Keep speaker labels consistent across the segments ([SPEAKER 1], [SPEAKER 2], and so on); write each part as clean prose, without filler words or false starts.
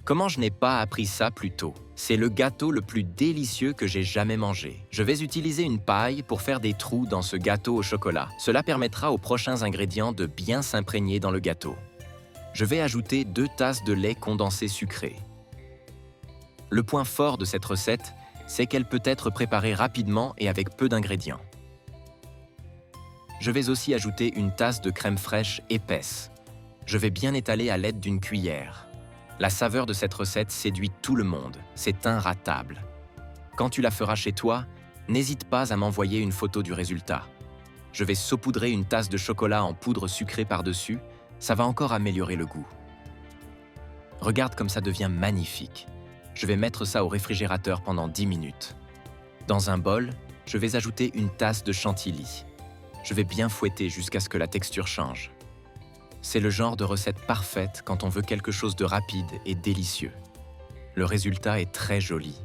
[SPEAKER 1] Comment je n'ai pas appris ça plus tôt? C'est le gâteau le plus délicieux que j'ai jamais mangé. Je vais utiliser une paille pour faire des trous dans ce gâteau au chocolat. Cela permettra aux prochains ingrédients de bien s'imprégner dans le gâteau. Je vais ajouter 2 tasses de lait condensé sucré. Le point fort de cette recette, c'est qu'elle peut être préparée rapidement et avec peu d'ingrédients. Je vais aussi ajouter une tasse de crème fraîche épaisse. Je vais bien étaler à l'aide d'une cuillère. La saveur de cette recette séduit tout le monde, c'est inratable. Quand tu la feras chez toi, n'hésite pas à m'envoyer une photo du résultat. Je vais saupoudrer une tasse de chocolat en poudre sucrée par-dessus, ça va encore améliorer le goût. Regarde comme ça devient magnifique. Je vais mettre ça au réfrigérateur pendant 10 minutes. Dans un bol, je vais ajouter une tasse de chantilly. Je vais bien fouetter jusqu'à ce que la texture change. C'est le genre de recette parfaite quand on veut quelque chose de rapide et délicieux. Le résultat est très joli,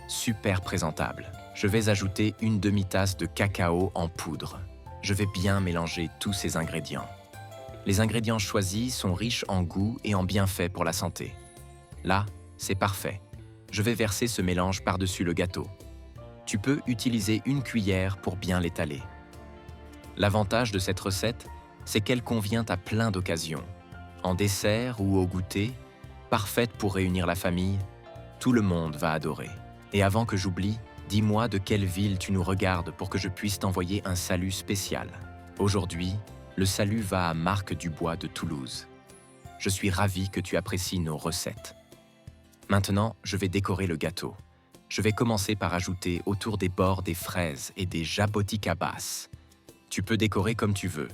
[SPEAKER 1] super présentable. Je vais ajouter une demi-tasse de cacao en poudre. Je vais bien mélanger tous ces ingrédients. Les ingrédients choisis sont riches en goût et en bienfaits pour la santé. Là, c'est parfait. Je vais verser ce mélange par-dessus le gâteau. Tu peux utiliser une cuillère pour bien l'étaler. L'avantage de cette recette, c'est qu'elle convient à plein d'occasions. En dessert ou au goûter, parfaite pour réunir la famille, tout le monde va adorer. Et avant que j'oublie, dis-moi de quelle ville tu nous regardes pour que je puisse t'envoyer un salut spécial. Aujourd'hui, le salut va à Marc Dubois de Toulouse. Je suis ravi que tu apprécies nos recettes. Maintenant, je vais décorer le gâteau. Je vais commencer par ajouter autour des bords des fraises et des jaboticabas. Tu peux décorer comme tu veux.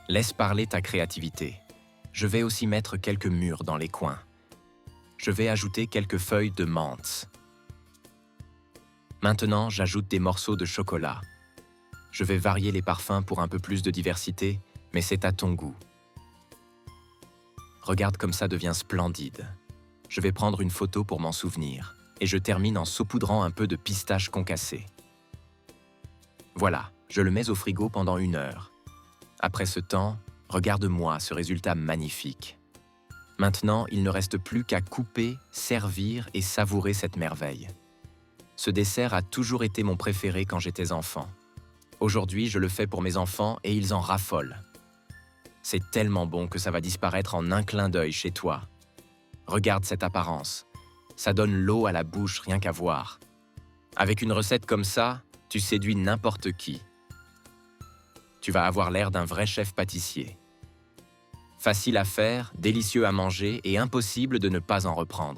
[SPEAKER 1] Laisse parler ta créativité. Je vais aussi mettre quelques mûres dans les coins. Je vais ajouter quelques feuilles de menthe. Maintenant, j'ajoute des morceaux de chocolat. Je vais varier les parfums pour un peu plus de diversité, mais c'est à ton goût. Regarde comme ça devient splendide. Je vais prendre une photo pour m'en souvenir, et je termine en saupoudrant un peu de pistache concassée. Voilà, je le mets au frigo pendant 1 heure. Après ce temps, regarde-moi ce résultat magnifique. Maintenant, il ne reste plus qu'à couper, servir et savourer cette merveille. Ce dessert a toujours été mon préféré quand j'étais enfant. Aujourd'hui, je le fais pour mes enfants et ils en raffolent. C'est tellement bon que ça va disparaître en un clin d'œil chez toi. Regarde cette apparence. Ça donne l'eau à la bouche rien qu'à voir. Avec une recette comme ça, tu séduis n'importe qui. Tu vas avoir l'air d'un vrai chef pâtissier. Facile à faire, délicieux à manger et impossible de ne pas en reprendre.